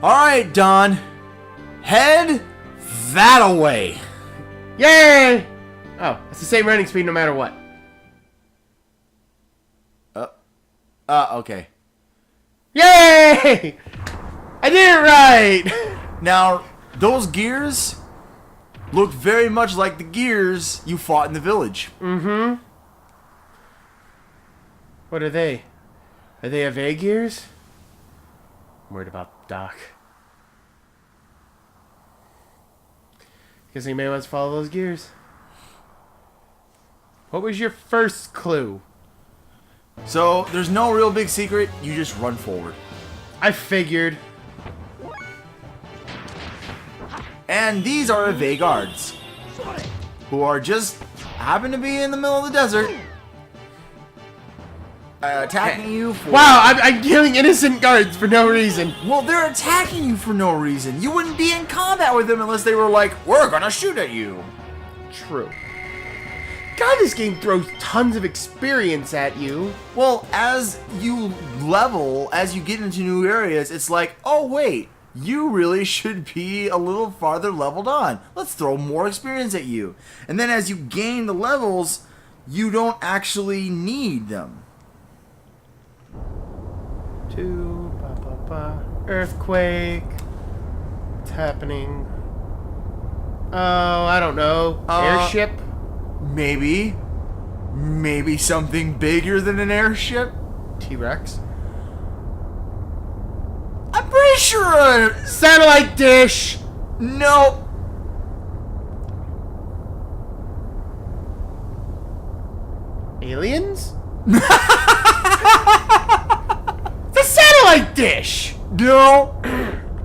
Alright, Don. Head that away. Yay! Oh, it's the same running speed no matter what. Okay. Yay! I did it right! Now, those gears look very much like the gears you fought in the village. Mm-hmm. What are they? Are they Ave gears? I'm worried about Doc. Guess he may want to follow those gears. What was your first clue? So, there's no real big secret. You just run forward. I figured. And these are Ave guards, who are just happen to be in the middle of the desert, attacking you for... Wow, I'm killing innocent guards for no reason. Well, they're attacking you for no reason. You wouldn't be in combat with them unless they were like, we're gonna shoot at you. True. God, this game throws tons of experience at you. Well, as you level, as you get into new areas, it's like, oh wait, you really should be a little farther leveled on. Let's throw more experience at you. And then as you gain the levels, you don't actually need them. Earthquake. What's happening? Oh, I don't know. Airship? Maybe. Maybe something bigger than an airship? T-Rex? I'm pretty sure Satellite dish! Nope. Aliens? The satellite dish! No.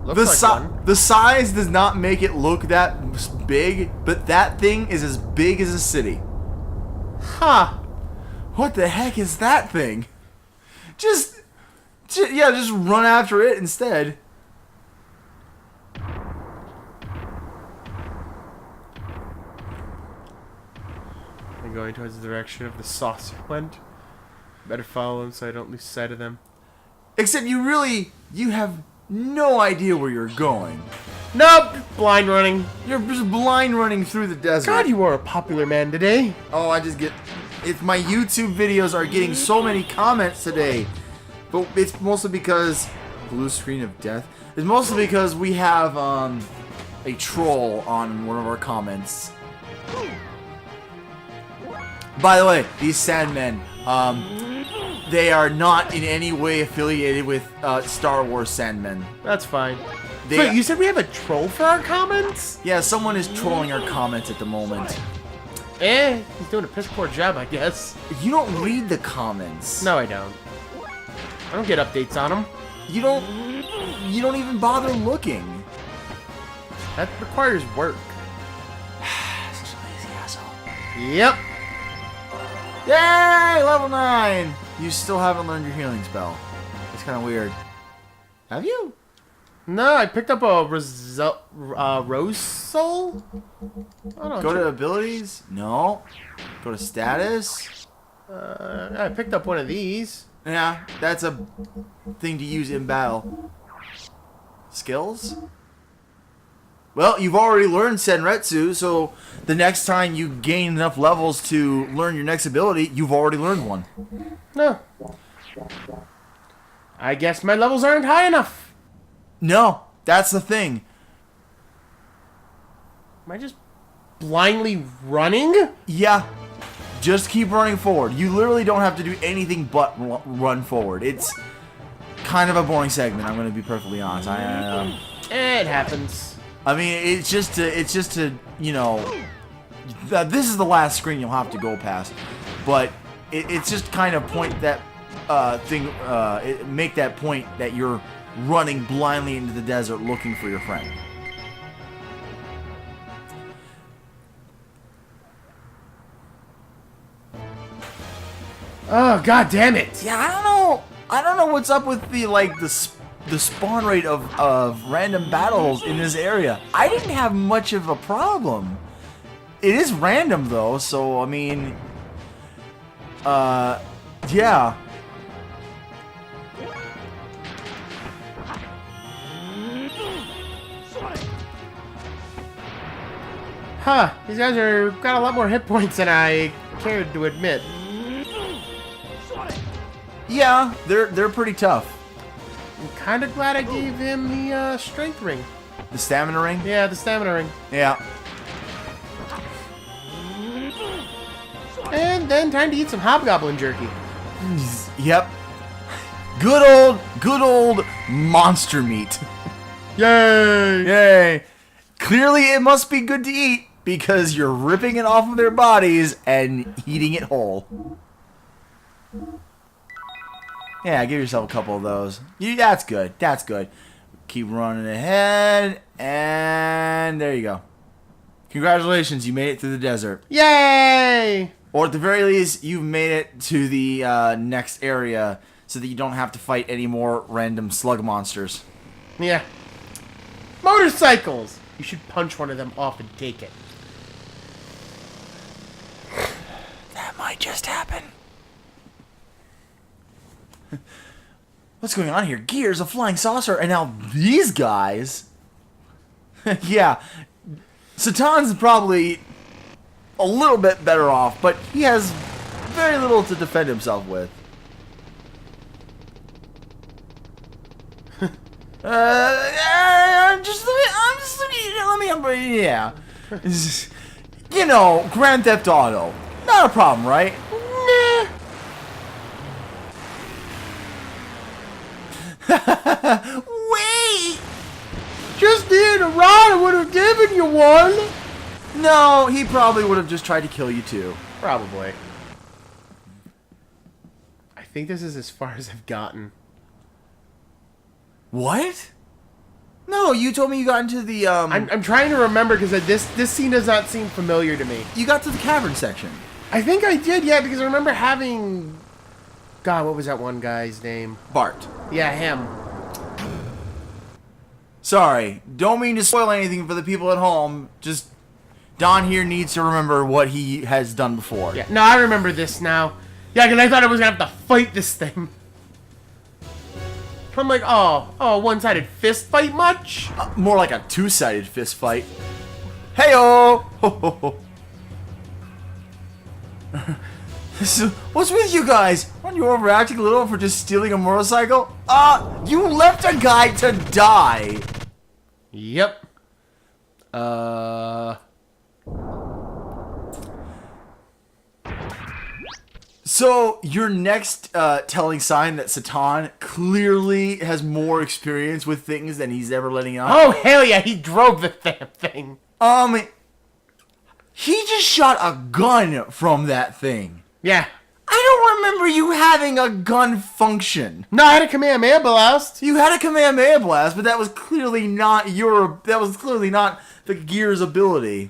Looks like one. The size does not make it look that big, but that thing is as big as a city. Huh. What the heck is that thing? Just run after it instead. I'm going towards the direction of the saucer went. Better follow them so I don't lose sight of them. Except you have no idea where you're going. Nope! Blind running. You're just blind running through the desert. God, you are a popular man today. Oh, it's my YouTube videos are getting so many comments today. But it's mostly because blue screen of death. It's mostly because we have a troll on one of our comments. By the way, these Sandmen, they are not in any way affiliated with Star Wars Sandmen. That's fine. Wait, you said we have a troll for our comments? Yeah, someone is trolling our comments at the moment. He's doing a piss poor job, I guess. You don't read the comments. No, I don't. I don't get updates on them. You don't even bother looking. That requires work. Such a lazy asshole. Yep. Yay! Level 9! You still haven't learned your healing spell. It's kind of weird. Have you? No, I picked up a Rose Soul? Go to abilities? No. Go to status? I picked up one of these. Yeah, that's a thing to use in battle. Skills? Well, you've already learned Senretsu, so the next time you gain enough levels to learn your next ability, you've already learned one. No. I guess my levels aren't high enough. No, that's the thing. Am I just blindly running? Yeah. Just keep running forward. You literally don't have to do anything but run forward. It's kind of a boring segment, I'm going to be perfectly honest. It happens. I mean, it's just to, you know, this is the last screen you'll have to go past. But it's just kind of point that make that point that you're running blindly into the desert looking for your friend. Oh, god damn it. Yeah, I don't know what's up with the spawn rate of random battles in this area. I didn't have much of a problem. It is random though, so I mean, yeah. Huh, these guys are got a lot more hit points than I cared to admit. Yeah, they're pretty tough. I'm kind of glad I gave him the strength ring. The stamina ring? Yeah, the stamina ring. Yeah. And then time to eat some hobgoblin jerky. Yep. Good old monster meat. Yay! Yay. Clearly it must be good to eat because you're ripping it off of their bodies and eating it whole. Yeah, give yourself a couple of those. That's good. That's good. Keep running ahead, and there you go. Congratulations, you made it through the desert. Yay! Or at the very least, you've made it to the next area so that you don't have to fight any more random slug monsters. Yeah. Motorcycles! You should punch one of them off and take it. That might just happen. What's going on here? Gears, a flying saucer, and now these guys. Yeah, Satan's probably a little bit better off, but he has very little to defend himself with. Yeah. You know, Grand Theft Auto. Not a problem, right? Nah. Wait! Just need a ride, I would have given you one! No, he probably would have just tried to kill you too. Probably. I think this is as far as I've gotten. What? No, you told me you got into the I'm trying to remember because this scene does not seem familiar to me. you got to the cavern section. I think I did, yeah, because I remember having... God, what was that one guy's name? Bart. Yeah, him. Sorry, don't mean to spoil anything for the people at home. Just Don here needs to remember what he has done before. Yeah, no, I remember this now. Yeah, because I thought I was going to have to fight this thing. I'm like, oh, one-sided fist fight much? More like a two-sided fist fight. Heyo! So, what's with you guys? Aren't you overacting a little for just stealing a motorcycle? You left a guy to die. Yep. So, your next telling sign that Satan clearly has more experience with things than he's ever letting on. Oh, hell yeah, he drove the damn thing. He just shot a gun from that thing. Yeah. I don't remember you having a gun function. No, I had a Kamehameha blast. You had a Kamehameha blast, but that was clearly not the Gears ability.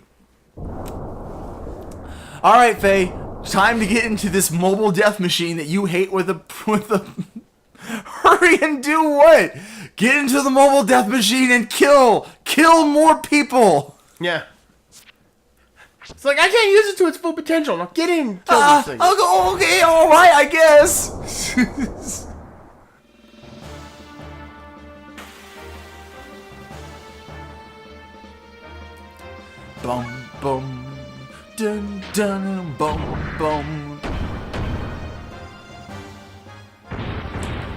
Alright, Faye. Time to get into this mobile death machine that you hate with a hurry and do what? Get into the mobile death machine and kill more people. Yeah. It's like, I can't use it to its full potential. Now get in, kill this thing. Okay, alright, I guess. Bum, bum, dun, dun, bum, bum.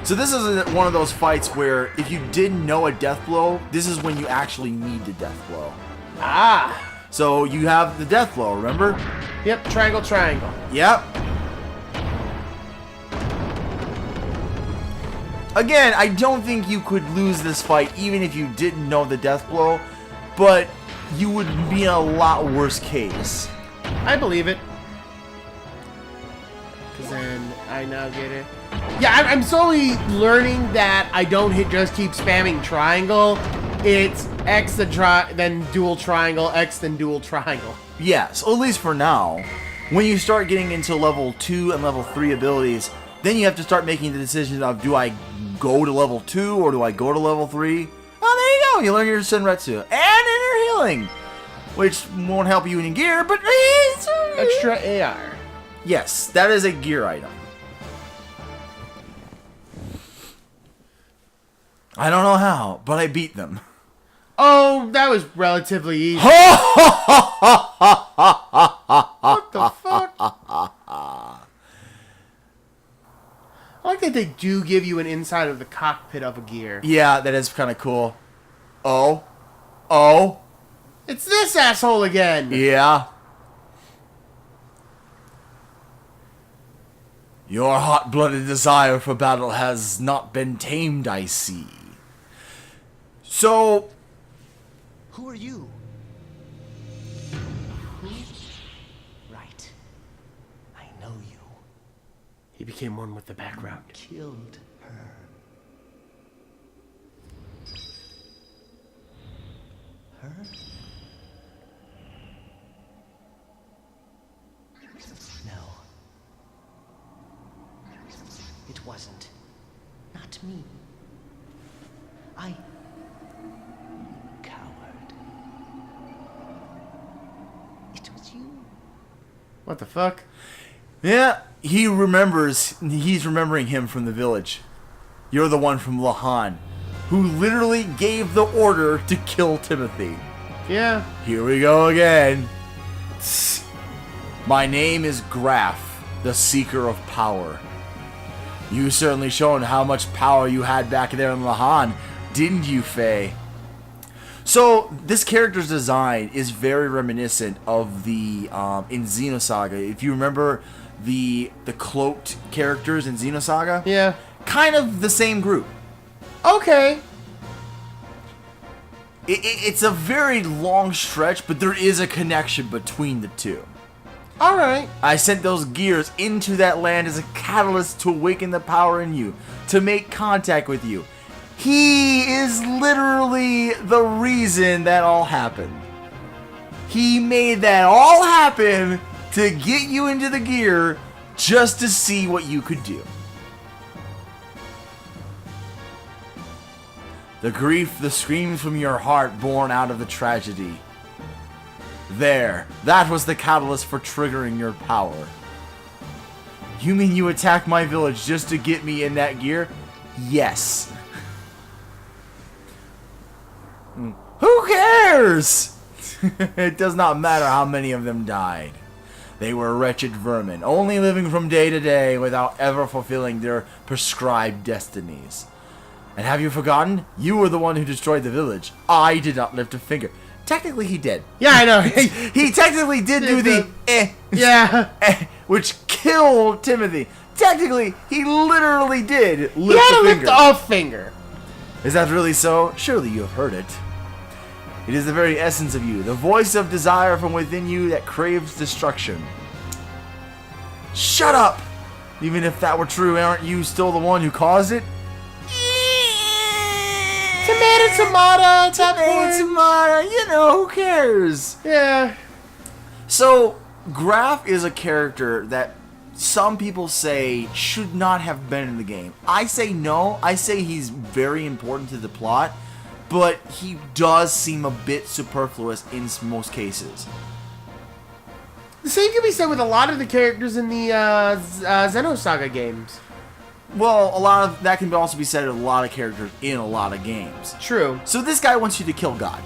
So this is one of those fights where if you didn't know a death blow, this is when you actually need the death blow. Ah. So you have the death blow, remember? Yep, triangle, triangle. Yep. Again, I don't think you could lose this fight even if you didn't know the death blow, but you would be in a lot worse case. I believe it. Because then I now get it. Yeah, I'm slowly learning that I don't just keep spamming triangle. It's X then dual triangle, X then dual triangle. Yes, at least for now. When you start getting into level 2 and level 3 abilities, then you have to start making the decision of, do I go to level 2 or do I go to level 3? Oh, there you go. You learn your Senretsu and inner healing, which won't help you in gear, but it's Extra AR. Yes, that is a gear item. I don't know how, but I beat them. Oh, that was relatively easy. What the fuck? I like that they do give you an inside of the cockpit of a gear. Yeah, that is kind of cool. Oh. It's this asshole again. Yeah. Your hot-blooded desire for battle has not been tamed, I see. So... Who are you? Who? Right. I know you. He became one with the background. Killed her. Her? No. It wasn't. Not me. I... Coward. It was you. What the fuck? Yeah, he's remembering him from the village. You're the one from Lahan, who literally gave the order to kill Timothy. Yeah. Here we go again. My name is Grahf, the Seeker of Power. You certainly shown how much power you had back there in Lahan, didn't you, Faye? So, this character's design is very reminiscent of the, in Xenosaga. If you remember the cloaked characters in Xenosaga? Yeah. Kind of the same group. Okay. It's a very long stretch, but there is a connection between the two. Alright. I sent those gears into that land as a catalyst to awaken the power in you, to make contact with you. He is literally the reason that all happened. He made that all happen to get you into the gear just to see what you could do. The grief, the screams from your heart born out of the tragedy. There, that was the catalyst for triggering your power. You mean you attacked my village just to get me in that gear? Yes. Who cares? It does not matter how many of them died. They were wretched vermin, only living from day to day without ever fulfilling their prescribed destinies. And have you forgotten? You were the one who destroyed the village. I did not lift a finger. Technically, he did. Yeah, I know. He technically did do the Yeah. which killed Timothy. Technically, he literally did He lift had a to finger. lift a finger. Is that really so? Surely you have heard it. It is the very essence of you, the voice of desire from within you that craves destruction. Shut up! Even if that were true, aren't you still the one who caused it? Tomato at that point. Tomato, you know, who cares? Yeah. So, Grahf is a character that some people say should not have been in the game. I say no. I say he's very important to the plot, but he does seem a bit superfluous in most cases. The same can be said with a lot of the characters in the Xenosaga games. Well, a lot of that can also be said of a lot of characters in a lot of games. True. So this guy wants you to kill God.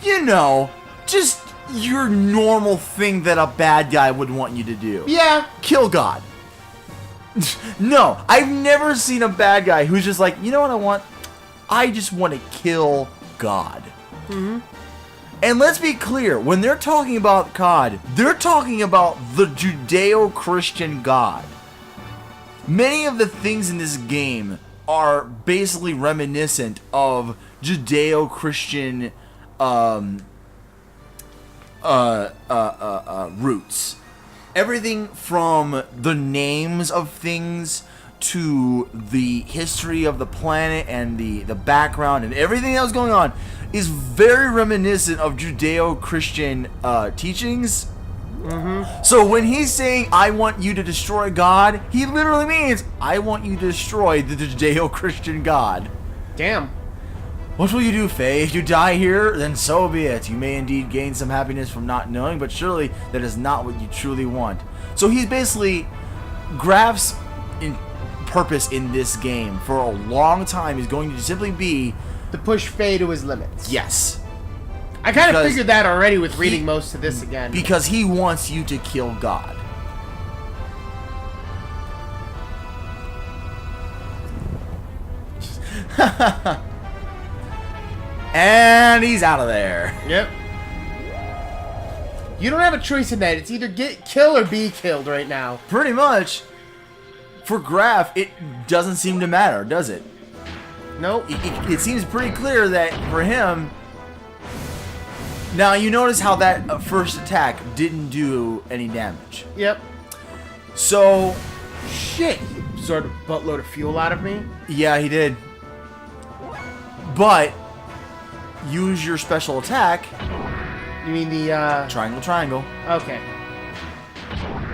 You know, just your normal thing that a bad guy would want you to do. Yeah. Kill God. No, I've never seen a bad guy who's just like, you know what I want? I just want to kill God. Mm-hmm. And let's be clear, when they're talking about God, they're talking about the Judeo-Christian God. Many of the things in this game are basically reminiscent of Judeo-Christian roots. Everything from the names of things to the history of the planet and the background and everything that was going on is very reminiscent of Judeo-Christian teachings. Mm-hmm. So when he's saying, I want you to destroy God, he literally means, I want you to destroy the Judeo-Christian God. Damn. What will you do, Faye? If you die here, then so be it. You may indeed gain some happiness from not knowing, but surely that is not what you truly want. So he's basically, Graf's purpose in this game for a long time is going to simply be to push Faye to his limits. Yes. I kind of Because figured that already with reading most of this again. Because he wants you to kill God. And he's out of there. Yep. You don't have a choice in that. It's either kill or be killed right now. Pretty much. For Grahf, it doesn't seem to matter, does it? Nope. It seems pretty clear that for him... Now, you notice how that first attack didn't do any damage. Yep. So... Shit. He absorbed a buttload of fuel out of me. Yeah, he did. But... Use your special attack. You mean the, Triangle, triangle. Okay.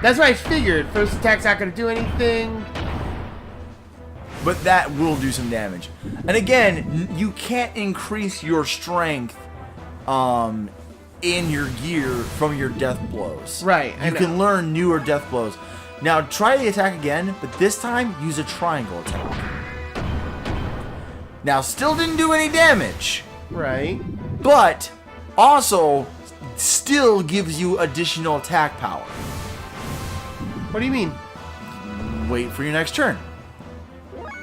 That's what I figured. First attack's not going to do anything. But that will do some damage. And again, you can't increase your strength in your gear from your death blows. Right, I You know. can learn newer death blows. Now try the attack again, but this time use a triangle attack. Now still didn't do any damage, Right. but also still gives you additional attack power. What do you mean? Wait for your next turn.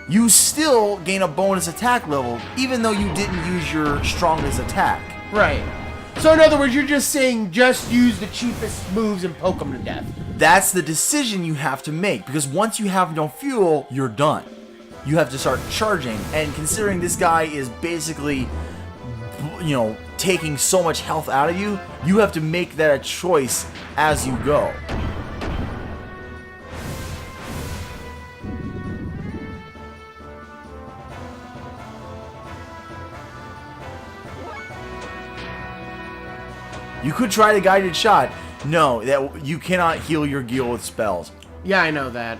You still gain a bonus attack level, even though you didn't use your strongest attack. Right. So in other words, you're just saying just use the cheapest moves and poke them to death. That's the decision you have to make, because once you have no fuel, you're done. You have to start charging, and considering this guy is basically, you know, taking so much health out of you, you have to make that a choice as you go. You could try the guided shot. No, that you cannot heal your gear with spells. Yeah, I know that.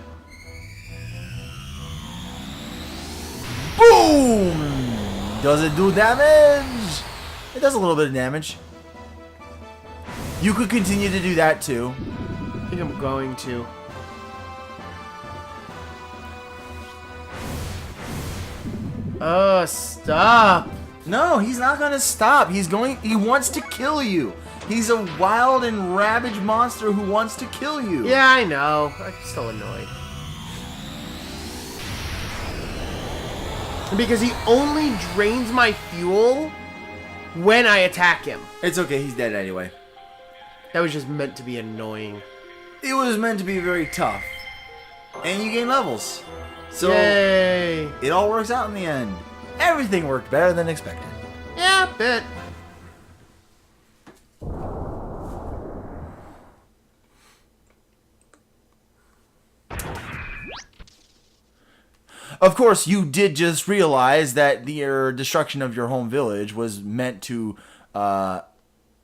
Boom! Does it do damage? It does a little bit of damage. You could continue to do that too. I think I'm going to. Stop. No, he's not gonna stop. He wants to kill you. He's a wild and ravaged monster who wants to kill you. Yeah, I know. I'm so annoyed. Because he only drains my fuel when I attack him. It's okay, he's dead anyway. That was just meant to be annoying. It was meant to be very tough. And you gain levels. So Yay. it all works out in the end. Everything worked better than expected. Yeah, bit. Of course, you did just realize that your destruction of your home village was meant to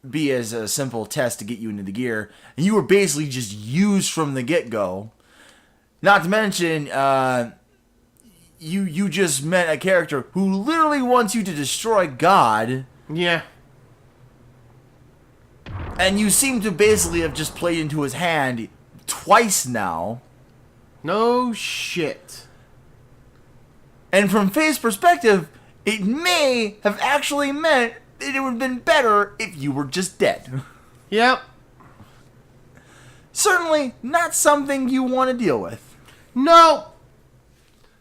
be as a simple test to get you into the gear. And you were basically just used from the get-go. Not to mention, you just met a character who literally wants you to destroy God. Yeah. And you seem to basically have just played into his hand twice now. No shit. And from Faye's perspective, it may have actually meant that it would have been better if you were just dead. Yep. Certainly not something you want to deal with. No.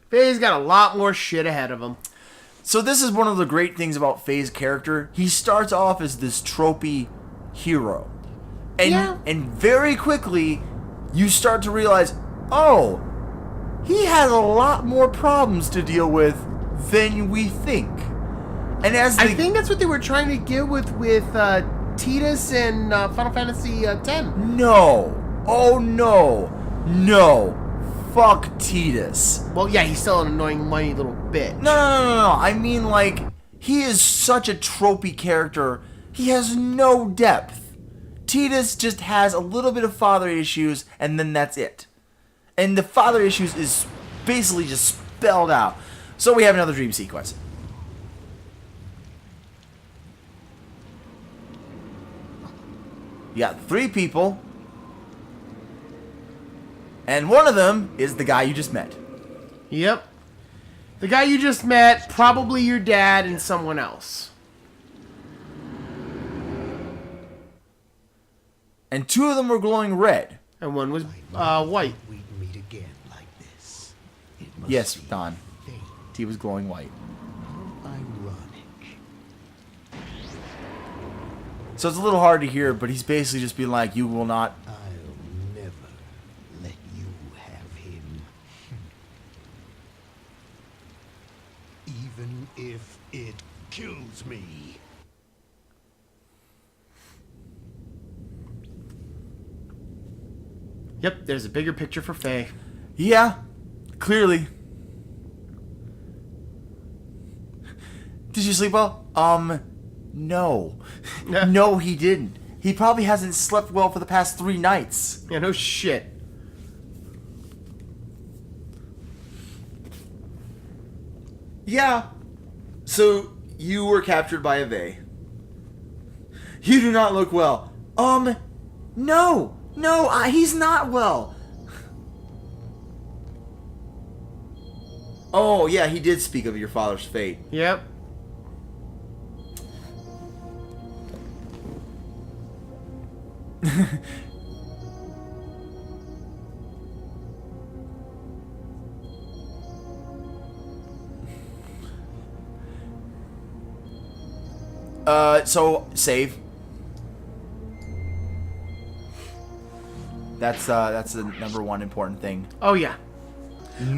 Faye's got a lot more shit ahead of him. So this is one of the great things about Faye's character. He starts off as this tropey hero. And very quickly, you start to realize, oh, he has a lot more problems to deal with than we think. And as I think that's what they were trying to get with Tidus and Final Fantasy X. No. Oh, no. No. Fuck Tidus. Well, yeah, he's still an annoying, whiny little bitch. No. I mean, like, he is such a tropey character. He has no depth. Tidus just has a little bit of father issues, and then that's it. And the father issues is basically just spelled out. So we have another dream sequence. You got 3 people. And one of them is the guy you just met. Yep. The guy you just met, probably your dad and someone else. And 2 of them were glowing red. And one was white. We'd meet again like this. It must Yes, be Don. fate. He was glowing white. Ironic. So it's a little hard to hear, but he's basically just being like, you will not... I'll never let you have him. Even if it kills me. Yep, there's a bigger picture for Faye. Yeah, clearly. Did you sleep well? No. No, he didn't. He probably hasn't slept well for the past 3 nights. Yeah, no shit. Yeah. So, you were captured by a Vey. You do not look well. No. No, he's not well. Oh, yeah, he did speak of your father's fate. Yep. So, save. That's the number 1 important thing. Oh, yeah.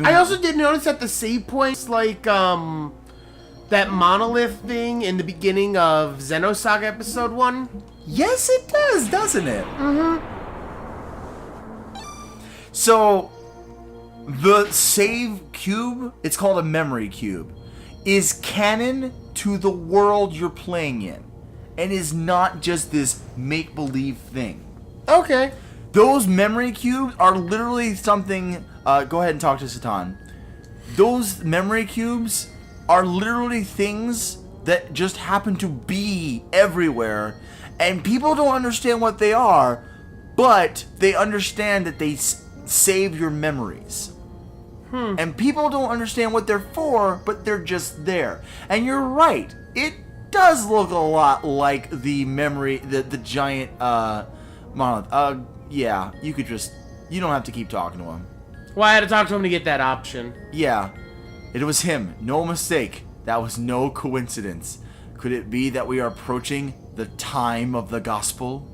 I also did notice that the save points, like, that monolith thing in the beginning of Xenosaga Episode 1. Yes, it does, doesn't it? Mm-hmm. So, the save cube, it's called a memory cube, is canon to the world you're playing in, and is not just this make-believe thing. Okay. Those memory cubes are literally something... go ahead and talk to Satan. Those memory cubes are literally things that just happen to be everywhere, and people don't understand what they are, but they understand that they save your memories. And people don't understand what they're for, but they're just there. And you're right. It does look a lot like the memory, the giant monolith. Yeah, you don't have to keep talking to him. Well, I had to talk to him to get that option. Yeah, it was him. No mistake. That was no coincidence. Could it be that we are approaching the time of the gospel?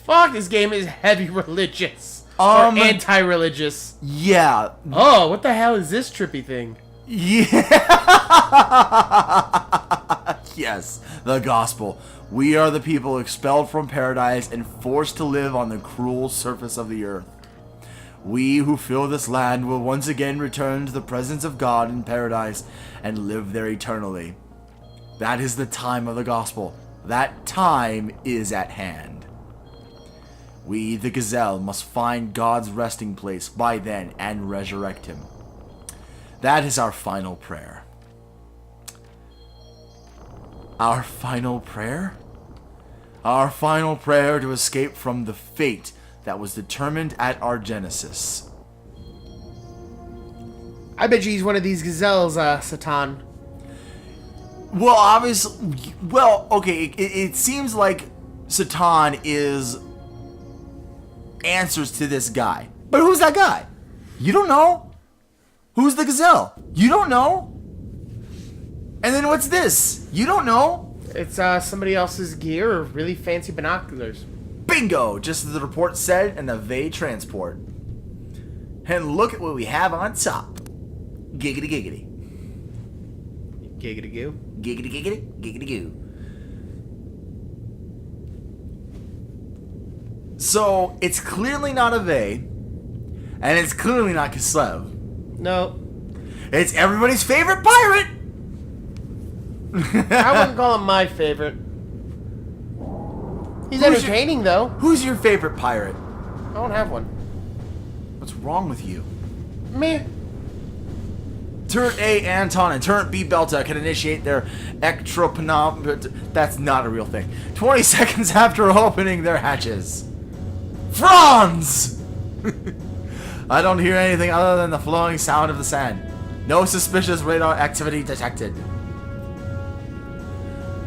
Fuck, this game is heavy religious. Or anti-religious. Yeah. Oh, what the hell is this trippy thing? Yeah. Yes, the gospel. We are the people expelled from paradise and forced to live on the cruel surface of the earth. We who fill this land will once again return to the presence of God in paradise and live there eternally. That is the time of the gospel. That time is at hand. We, the gazelle, must find God's resting place by then and resurrect him. That is our final prayer. Our final prayer? Our final prayer to escape from the fate that was determined at our genesis. I bet you he's one of these gazelles, Satan. Well, obviously... Well, okay, it seems like Satan is... answers to this guy. But who's that guy? You don't know. Who's the gazelle? You don't know. And then what's this? You don't know. It's somebody else's gear or really fancy binoculars. Bingo! Just as the report said, an Vey transport. And look at what we have on top. Giggity giggity. Giggity goo. Giggity giggity. Giggity goo. So, it's clearly not a Vey, and it's clearly not Kislev. No. It's everybody's favorite pirate! I wouldn't call him my favorite. He's entertaining, though. Who's your favorite pirate? I don't have one. What's wrong with you? Me. Turret A, Anton, and Turret B, Belta can initiate their ectropenom... That's not a real thing. 20 seconds after opening their hatches. Franz! I don't hear anything other than the flowing sound of the sand. No suspicious radar activity detected.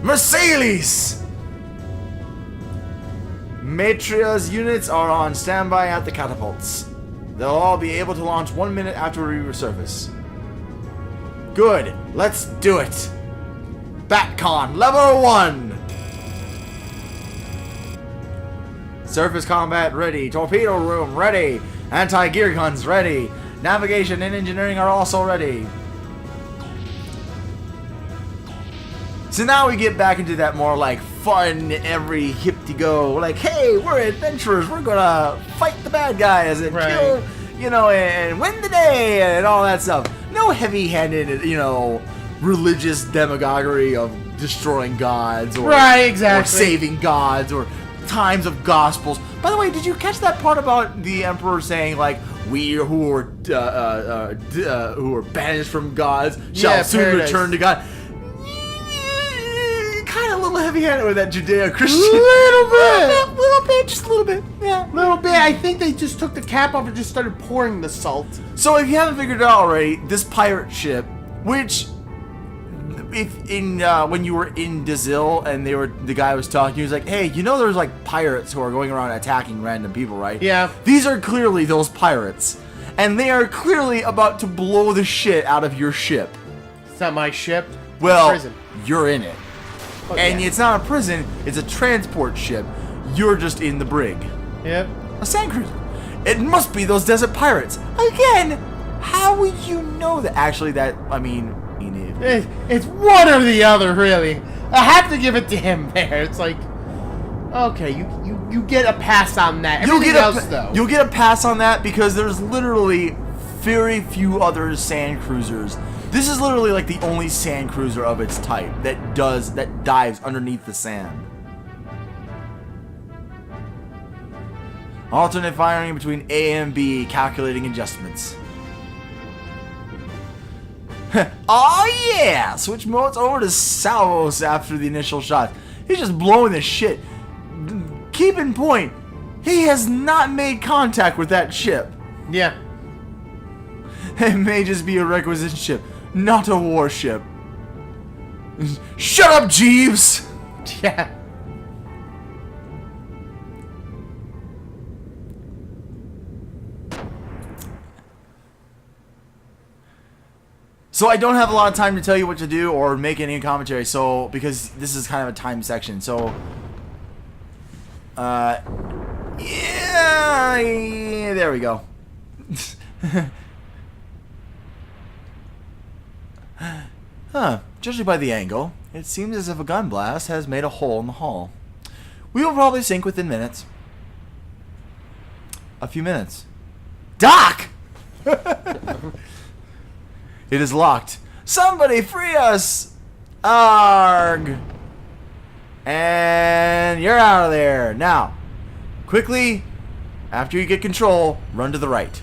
Mercedes! Matria's units are on standby at the catapults. They'll all be able to launch 1 minute after we resurface. Good, let's do it. Batcon level 1. Surface combat ready. Torpedo room ready. Anti-gear guns ready. Navigation and engineering are also ready. So now we get back into that more like fun, every hip to go. Like, hey, we're adventurers. We're gonna fight the bad guys and kill, you know, and win the day and all that stuff. No heavy-handed, you know, religious demagoguery of destroying gods or, or saving gods or times of gospels. By the way, did you catch that part about the emperor saying like, "We who are banished from gods shall soon return to God"? Kind of a little heavy-handed with that Judeo-Christian. Little bit, just a little bit. Yeah, little bit. I think they just took the cap off and just started pouring the salt. So if you haven't figured it out already, this pirate ship, which when you were in Dazil and the guy was talking, he was like, "Hey, you know there's like pirates who are going around attacking random people, right?" Yeah. These are clearly those pirates, and they are clearly about to blow the shit out of your ship. It's not my ship. Well, prison. You're in it. Oh, and yeah. it's not a prison, it's a transport ship. You're just in the brig. Yep. A sand cruiser. It must be those desert pirates. Again, how would you know that? Actually, it's one or the other, really. I have to give it to him there. It's like, okay, you get a pass on that. Everything else, though. You'll get a pass on that because there's literally very few other sand cruisers. This is literally like the only sand cruiser of its type that dives underneath the sand. Alternate firing between A and B, calculating adjustments. Oh yeah! Switch modes over to salvos after the initial shot. He's just blowing the shit. Keep in point, he has not made contact with that ship. Yeah. It may just be a requisition ship, not a warship. Shut up, Jeeves! Yeah. So I don't have a lot of time to tell you what to do or make any commentary, so because this is kind of a time section. So yeah, there we go. Huh, judging by the angle, it seems as if a gun blast has made a hole in the hull. We will probably sink within minutes. A few minutes. Doc! It is locked. Somebody free us! Arg! And you're out of there. Now, quickly, after you get control, run to the right.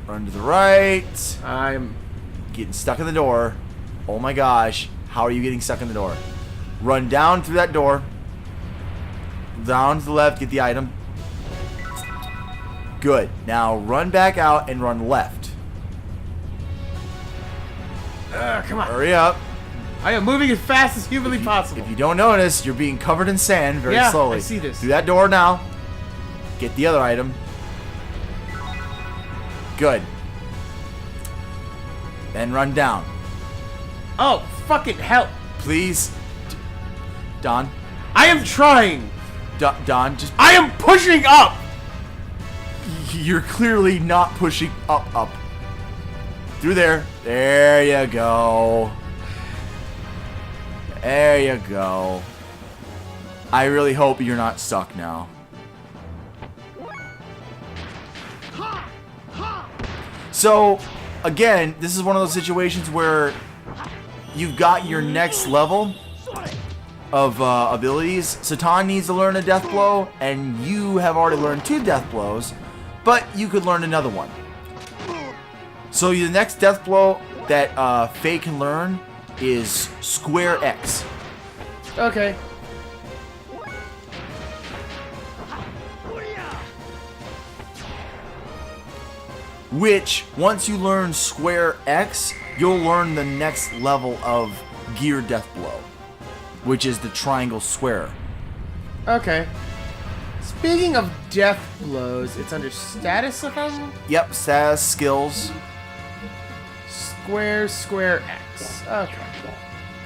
Run to the right. I'm getting stuck in the door. Oh my gosh. How are you getting stuck in the door? Run down through that door. Down to the left, get the item. Good. Now run back out and run left. come on. Hurry up. I am moving as fast as humanly possible. If you don't notice, you're being covered in sand very slowly. I see this. Through that door now. Get the other item. Good. Then run down. Oh, fucking hell. Please. Don. I am trying. Don, just... I am pushing up. You're clearly not pushing up. Through there. There you go. There you go. I really hope you're not stuck now. So, again, this is one of those situations where you've got your next level of abilities. Satan needs to learn a death blow, and you have already learned 2 death blows, but you could learn another one. So the next death blow that Faye can learn is Square X. Okay. which, once you learn square X, you'll learn the next level of gear death blow, which is the triangle square. Okay. Speaking of death blows, it's under status if I'm... Yep, status, skills, Square X. Okay.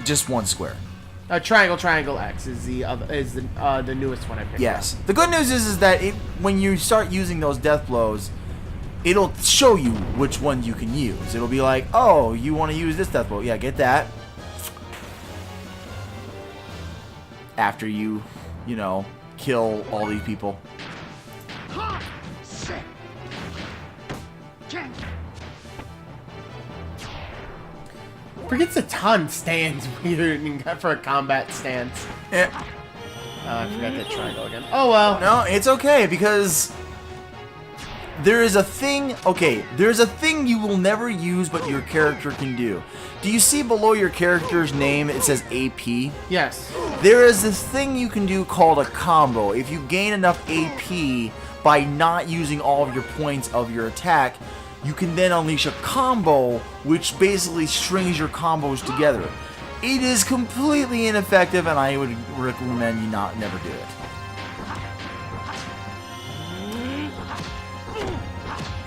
just one square. Triangle X is the newest one I picked. Yes. The good news is that when you start using those death blows, it'll show you which ones you can use. It'll be like, oh, you want to use this death blow. Yeah, get that. After you know, kill all these people. Forgets a ton stands weird for a combat stance. Eh. I forgot that triangle again. Oh well. No, it's okay because there is a thing. Okay, there's a thing you will never use, but your character can do. Do you see below your character's name? It says AP. Yes. There is this thing you can do called a combo. If you gain enough AP by not using all of your points of your attack, you can then unleash a combo, which basically strings your combos together. It is completely ineffective, and I would recommend you never do it.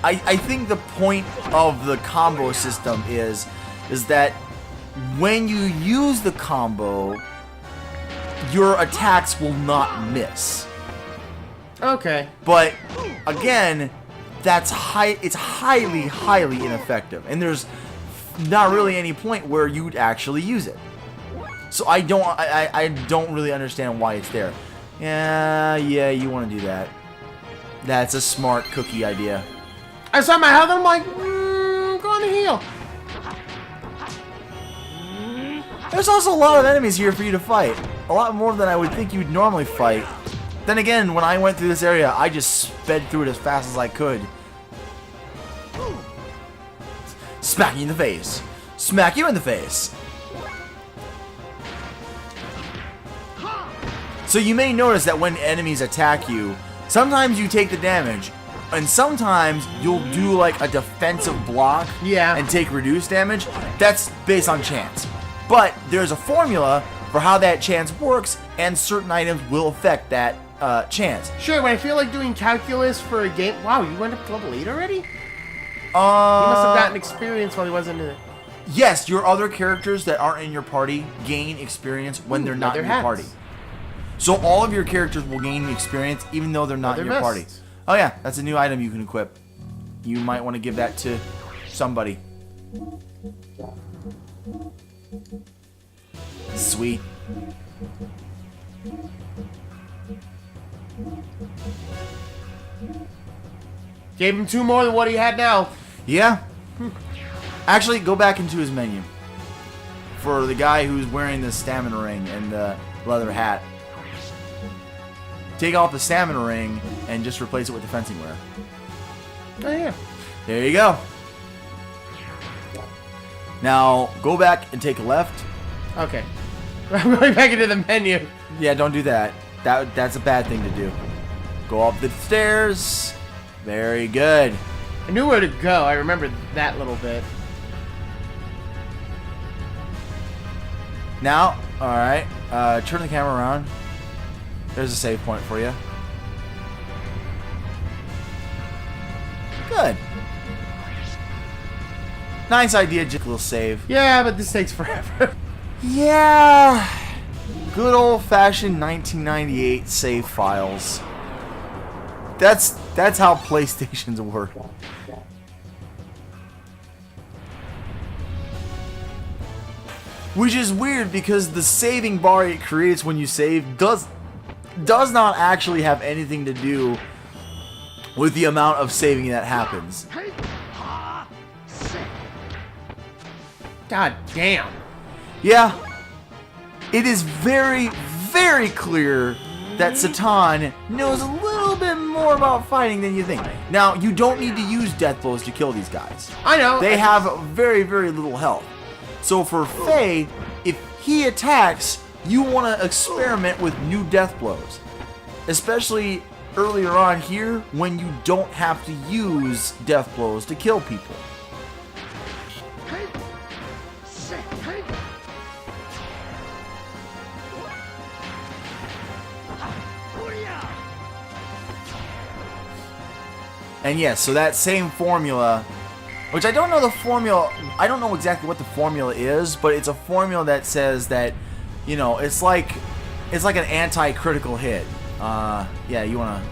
I think the point of the combo system is that when you use the combo, your attacks will not miss. Okay. But again, it's highly, highly ineffective, and there's not really any point where you'd actually use it. So I don't really understand why it's there. Yeah, you want to do that. That's a smart cookie idea. I saw my health and I'm like, go on the heal. There's also a lot of enemies here for you to fight. A lot more than I would think you'd normally fight. Then again, when I went through this area, I just sped through it as fast as I could. Smack you in the face. Smack you in the face. So you may notice that when enemies attack you, sometimes you take the damage, and sometimes you'll do like a defensive block and take reduced damage. That's based on chance. But there's a formula for how that chance works, and certain items will affect that chance. Sure, when I feel like doing calculus for a game... Wow, you went up to level 8 already? He must have gotten experience while he wasn't in it. Yes, your other characters that aren't in your party gain experience when they're not in your party. So all of your characters will gain experience even though they're not in your party. Oh yeah, that's a new item you can equip. You might want to give that to somebody. Sweet. Gave him 2 more than what he had now. Yeah. Actually, go back into his menu. For the guy who's wearing the stamina ring and the leather hat. Take off the stamina ring and just replace it with the fencing wear. Oh yeah. There you go. Now, go back and take a left. Okay. I'm going back into the menu. Yeah, don't do that. That's a bad thing to do. Go up the stairs. Very good. I knew where to go. I remembered that little bit. Now, alright. Turn the camera around. There's a save point for you. Good. Nice idea, just a little save. Yeah, but this takes forever. Yeah. Good old-fashioned 1998 save files. That's how PlayStations work. Which is weird because the saving bar it creates when you save does not actually have anything to do with the amount of saving that happens. God damn. Yeah. It is very, very clear that Satan knows a little bit more about fighting than you think. Now, you don't need to use death blows to kill these guys. I know. They have very, very little health. So for Faye, if he attacks, you want to experiment with new death blows. Especially earlier on here when you don't have to use death blows to kill people. And yes, so that same formula, which I don't know the formula, I don't know exactly what the formula is, but it's a formula that says that, you know, it's like an anti-critical hit. Yeah, you want to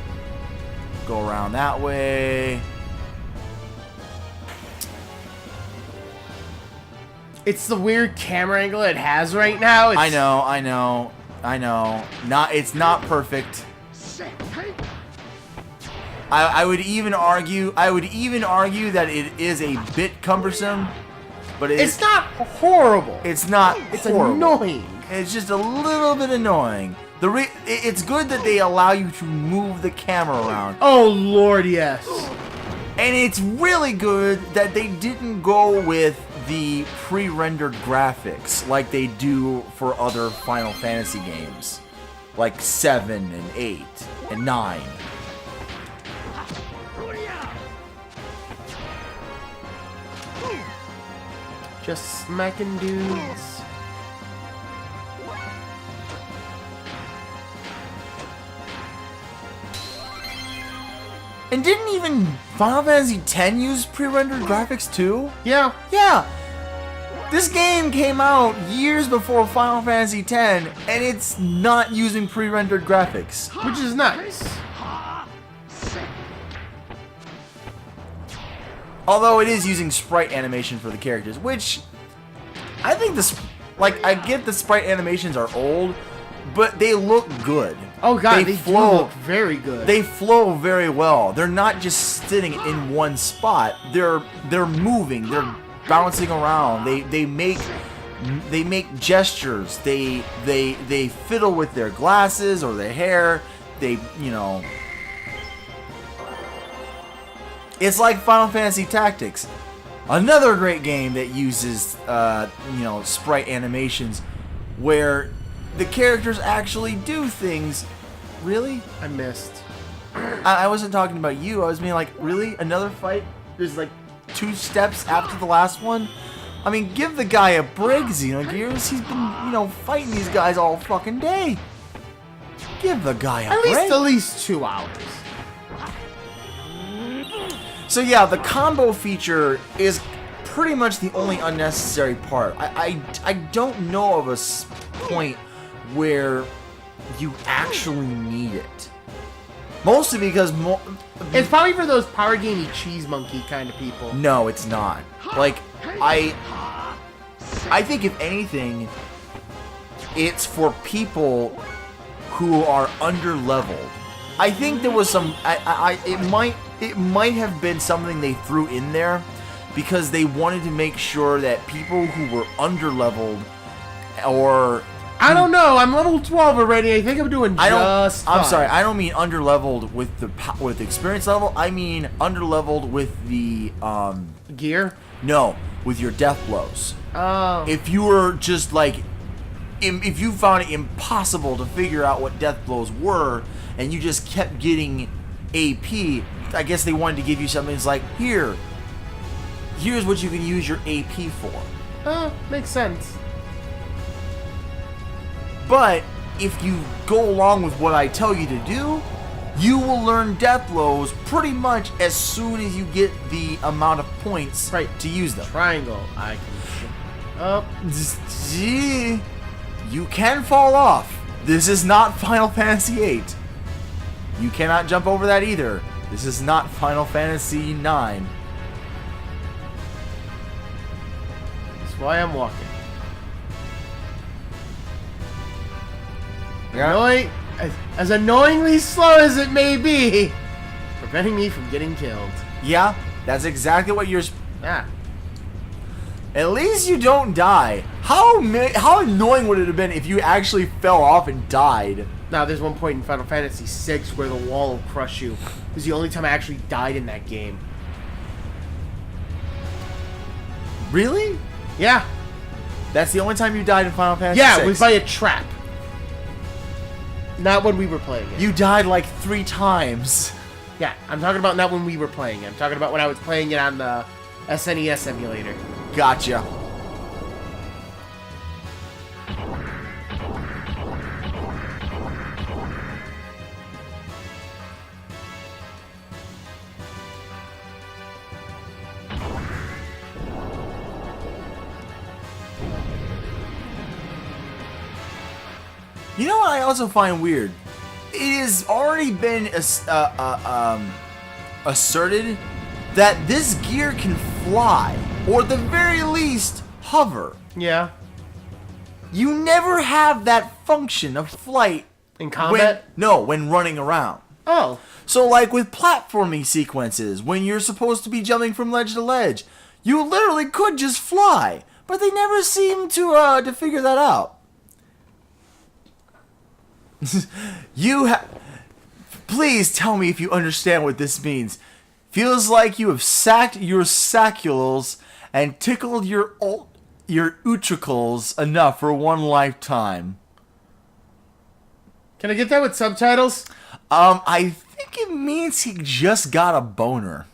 go around that way. It's the weird camera angle it has right now. It's... I know. It's not perfect. I would even argue that it is a bit cumbersome, but it's not horrible. It's not. It's horrible. annoying. It's just a little bit annoying. It's good that they allow you to move the camera around. Oh Lord, yes. And it's really good that they didn't go with the pre-rendered graphics like they do for other Final Fantasy games, like 7 and 8 and 9. Just smacking dudes. And didn't even Final Fantasy X use pre-rendered graphics too? Yeah. Yeah. This game came out years before Final Fantasy X, and it's not using pre-rendered graphics. Which is nice. Although it is using sprite animation for the characters, which I think I get the sprite animations are old, but they look good. Oh god, they do look very good. They flow very well. They're not just sitting in one spot. They're moving. They're bouncing around. They make gestures. They fiddle with their glasses or their hair. It's like Final Fantasy Tactics, another great game that uses sprite animations, where the characters actually do things. Really? I missed. I wasn't talking about you. I was being like, really? Another fight? There's like 2 steps after the last one? I mean, give the guy a break, Xenogears. He's been, fighting these guys all fucking day. Give the guy a break. At least 2 hours. So yeah, the combo feature is pretty much the only unnecessary part. I don't know of a point where you actually need it. Mostly because it's probably for those power gamey cheese monkey kind of people. No, it's not. Like I think if anything, it's for people who are under-leveled. I think there was some. It might have been something they threw in there because they wanted to make sure that people who were under-leveled or I don't know. I'm level 12 already. I think I'm doing just fine. I'm sorry. I don't mean under-leveled with the experience level. I mean under-leveled with the gear. No, with your death blows. Oh. If you were just like, if you found it impossible to figure out what death blows were, and you just kept getting AP, I guess they wanted to give you something that's like, here's what you can use your AP for. Makes sense. But if you go along with what I tell you to do, you will learn death blows pretty much as soon as you get the amount of points to use them. Triangle. I can. Gee, you can fall off. This is not Final Fantasy VIII. You cannot jump over that either. This is not Final Fantasy IX. That's why I'm walking. Yeah. As annoyingly slow as it may be, preventing me from getting killed. Yeah, that's exactly what you're... Ah. At least you don't die. How annoying would it have been if you actually fell off and died? Now, there's one point in Final Fantasy VI where the wall will crush you. It was the only time I actually died in that game. Really? Yeah. That's the only time you died in Final Fantasy Yeah, VI? it was by a trap. Not when we were playing it. You died like 3 times. Yeah, I'm talking about not when we were playing it. I'm talking about when I was playing it on the SNES emulator. Gotcha. You know what I also find weird? It has already been asserted that this gear can fly, or at the very least, hover. Yeah. You never have that function of flight In combat? when running around. Oh. So like with platforming sequences, when you're supposed to be jumping from ledge to ledge, you literally could just fly, but they never seem to figure that out. Please tell me if you understand what this means. Feels like you have sacked your sacculals and tickled your utricles enough for one lifetime. Can I get that with subtitles? I think it means he just got a boner.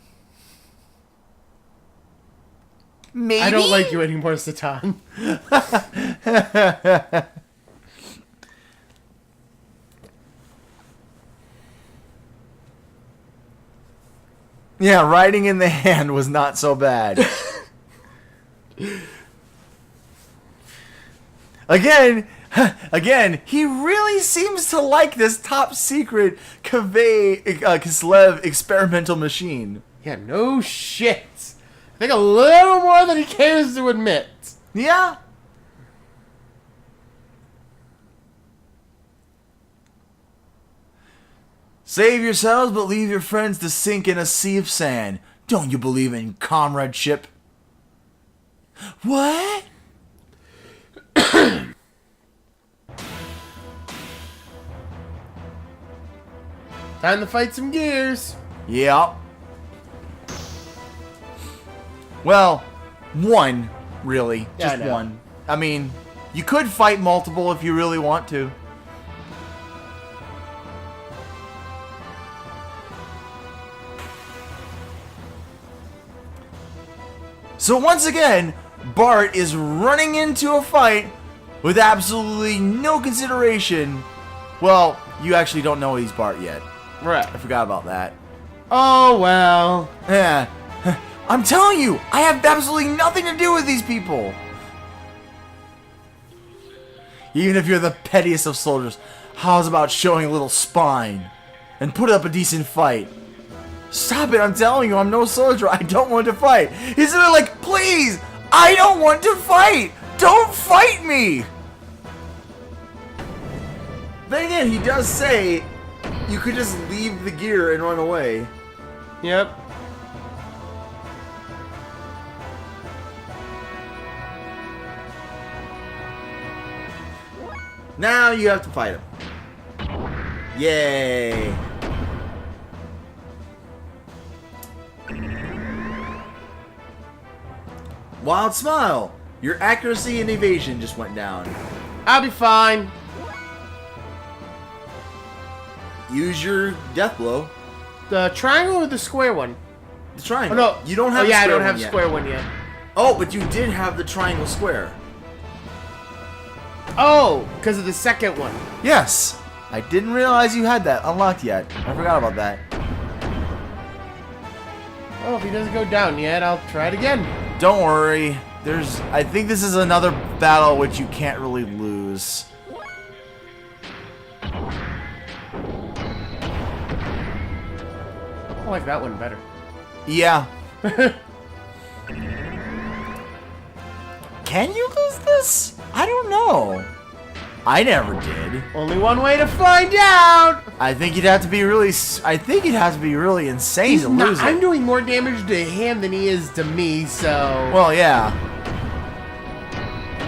Maybe? I don't like you anymore, Satan. Yeah, writing in the hand was not so bad. Again, he really seems to like this top secret Kislev experimental machine. Yeah, no shit. I think a little more than he cares to admit. Yeah. Save yourselves, but leave your friends to sink in a sea of sand. Don't you believe in comradeship? What? Time to fight some gears. Yeah. Well, one, really. Yeah, Just I know. one. I mean, you could fight multiple if you really want to. So once again, Bart is running into a fight with absolutely no consideration. Well, you actually don't know he's Bart yet. Right. I forgot about that. Oh, well. Yeah. I'm telling you, I have absolutely nothing to do with these people. Even if you're the pettiest of soldiers, how's about showing a little spine and put up a decent fight? Stop it, I'm telling you, I'm no soldier. I don't want to fight. He's literally like, please, I don't want to fight. Don't fight me. Then again, he does say you could just leave the gear and run away. Yep. Now you have to fight him. Yay. Wild smile. Your accuracy and evasion just went down. I'll be fine. Use your death blow. The triangle or the square one? The triangle. Oh, no. You don't have Oh, the yeah, I square don't have one yet. square one yet. Oh, but you did have the triangle square. Oh, because of the second one. Yes. I didn't realize you had that unlocked yet. I forgot about that. Oh, if he doesn't go down yet, I'll try it again. Don't worry. I think this is another battle which you can't really lose. I like that one better. Yeah. Can you lose this? I don't know. I never did. Only one way to find out. I think you'd have to be really. I think you'd have to be really insane to lose I'm it. doing more damage to him than he is to me, so. Well, yeah.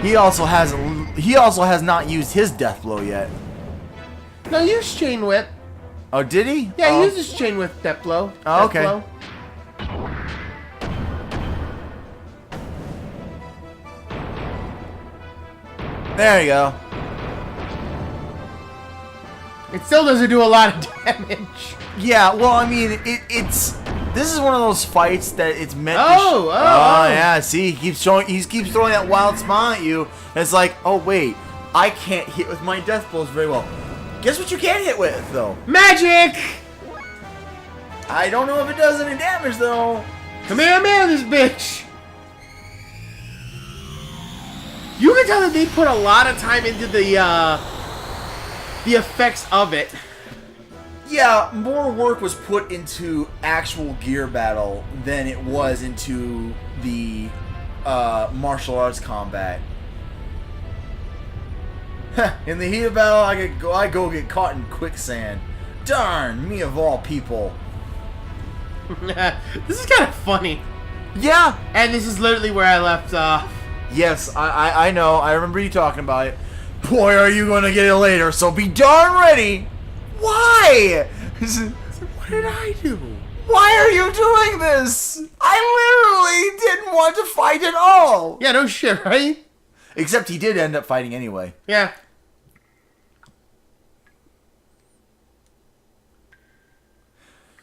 He also has. He also has not used his death blow yet. No, use chain whip. Oh, did he? Yeah, Oh. use his chain whip death blow. Oh, Death okay. blow. There you go. It still doesn't do a lot of damage. Yeah, well, I mean, it's this is one of those fights that it's meant. Oh, Yeah. See, he keeps throwing that wild smile at you, and it's like, oh wait, I can't hit with my death blows very well. Guess what you can hit with though? Magic. I don't know if it does any damage though. Come here, this bitch. You can tell that they put a lot of time into the effects of it. Yeah, more work was put into actual gear battle than it was into the martial arts combat. In the heat of battle, I go get caught in quicksand. Darn, me of all people. This is kind of funny. Yeah. And this is literally where I left off. Yes, I know. I remember you talking about it. Boy, are you going to get it later, so be darn ready. Why? What did I do? Why are you doing this? I literally didn't want to fight at all. Yeah, no shit, right? Except he did end up fighting anyway. Yeah.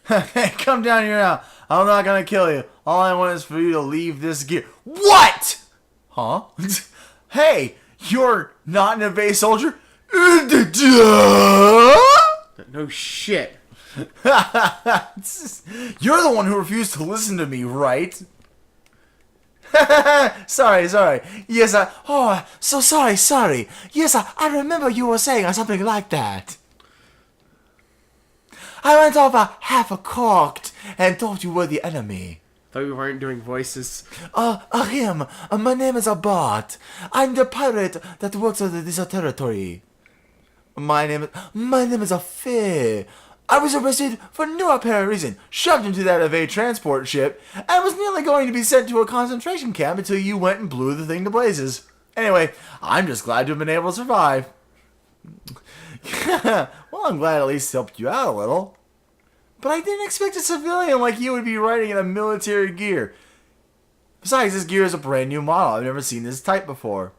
Hey, come down here now. I'm not gonna kill you. All I want is for you to leave this gear. What? Huh? Hey, you're not an Eve soldier? No shit. You're the one who refused to listen to me, right? Sorry. Yes, so sorry. Yes, I remember you were saying something like that. I went over half-cocked and thought you were the enemy. Thought we weren't doing voices. Him. My name is Bart. I'm the pirate that works on this territory. My name is Faye. I was arrested for no apparent reason, shoved into that Eve transport ship, and was nearly going to be sent to a concentration camp until you went and blew the thing to blazes. Anyway, I'm just glad to have been able to survive. Well, I'm glad at least helped you out a little. But I didn't expect a civilian like you would be riding in a military gear. Besides, this gear is a brand new model. I've never seen this type before.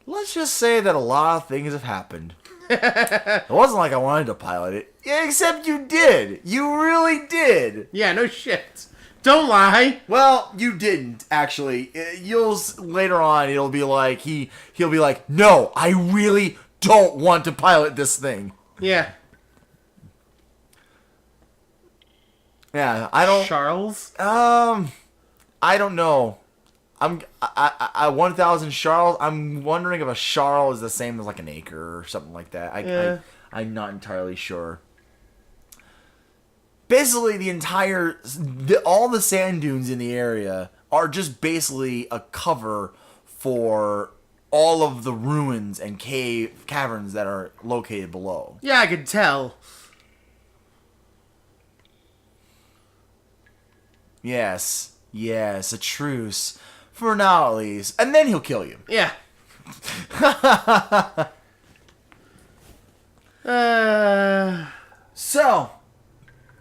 Let's just say that a lot of things have happened. It wasn't like I wanted to pilot it. Yeah, except you did. You really did. Yeah, no shit. Don't lie. Well, you didn't, actually. Later on, it'll be like, he'll be like, no, I really don't want to pilot this thing. Yeah. Yeah, I don't... Charles? I don't know. I 1,000 Charles. I'm wondering if a Charl is the same as like an acre or something like that. I'm not entirely sure. Basically, all the sand dunes in the area are just basically a cover for all of the ruins and caverns that are located below. Yeah, I could tell. Yes, a truce. For now, at least. And then he'll kill you. Yeah. So,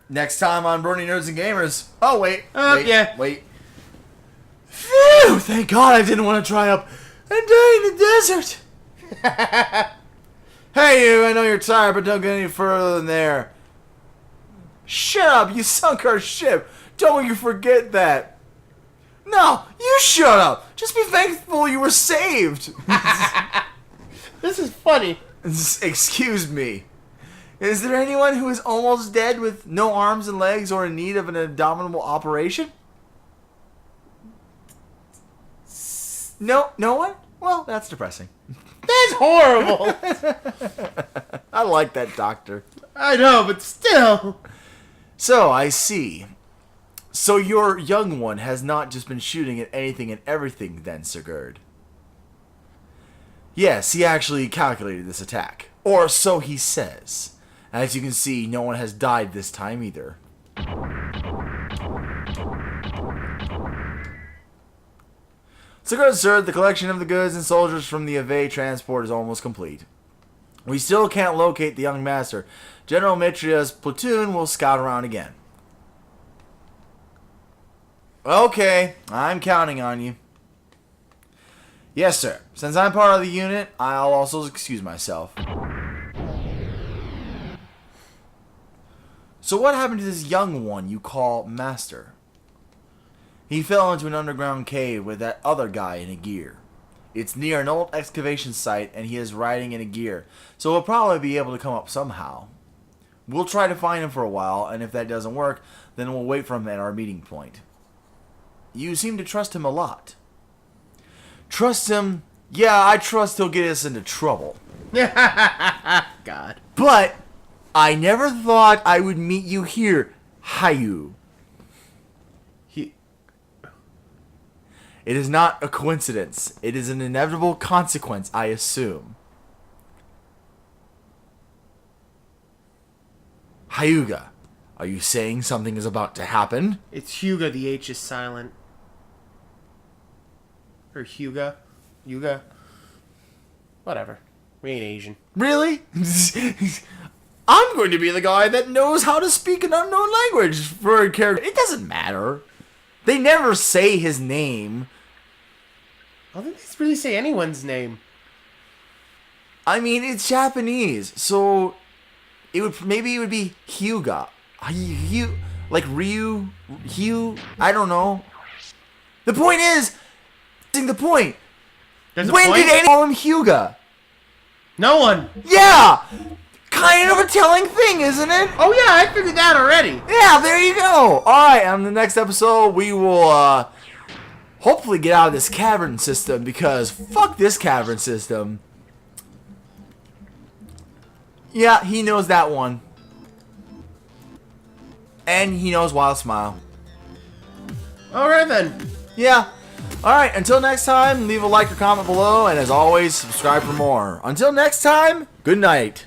next time on Brony Nerds and Gamers. Oh, wait. Wait. Phew! Thank God I didn't want to try up and die in the desert. Hey, you. I know you're tired, but don't get any further than there. Shut up. You sunk our ship. Don't you forget that. No, you shut up. Just be thankful you were saved. This is funny. Excuse me. Is there anyone who is almost dead with no arms and legs or in need of an abominable operation? No one? Well, that's depressing. That's horrible. I like that doctor. I know, but still. So, I see. So your young one has not just been shooting at anything and everything then, Sigurd. Yes, he actually calculated this attack. Or so he says. As you can see, no one has died this time either. Sigurd, sir, the collection of the goods and soldiers from the Eve transport is almost complete. We still can't locate the young master. General Mitria's platoon will scout around again. Okay, I'm counting on you. Yes, sir. Since I'm part of the unit, I'll also excuse myself. So what happened to this young one you call Master? He fell into an underground cave with that other guy in a gear. It's near an old excavation site, and he is riding in a gear, so he'll probably be able to come up somehow. We'll try to find him for a while, and if that doesn't work, then we'll wait for him at our meeting point. You seem to trust him a lot. Trust him? Yeah, I trust he'll get us into trouble. God. But I never thought I would meet you here, Hayu. It is not a coincidence. It is an inevitable consequence, I assume. Hyuga, are you saying something is about to happen? It's Hyuga, the H is silent. Or Hyuga. Hyuga. Whatever. We ain't Asian. Really? I'm going to be the guy that knows how to speak an unknown language for a character. It doesn't matter. They never say his name. I don't think they really say anyone's name. I mean, it's Japanese, so it would be Hyuga. Like Ryu, Hugh. I don't know. The point is, the point. There's a When point? did anyone call him Hyuga? No one. Yeah, kind of a telling thing, isn't it? Oh yeah, I figured that already. Yeah, there you go. Alright, on the next episode, we will, hopefully get out of this cavern system, because fuck this cavern system. Yeah, he knows that one. And he knows Wild Smile. Alright then. Yeah. Alright, until next time, leave a like or comment below, and as always, subscribe for more. Until next time, good night.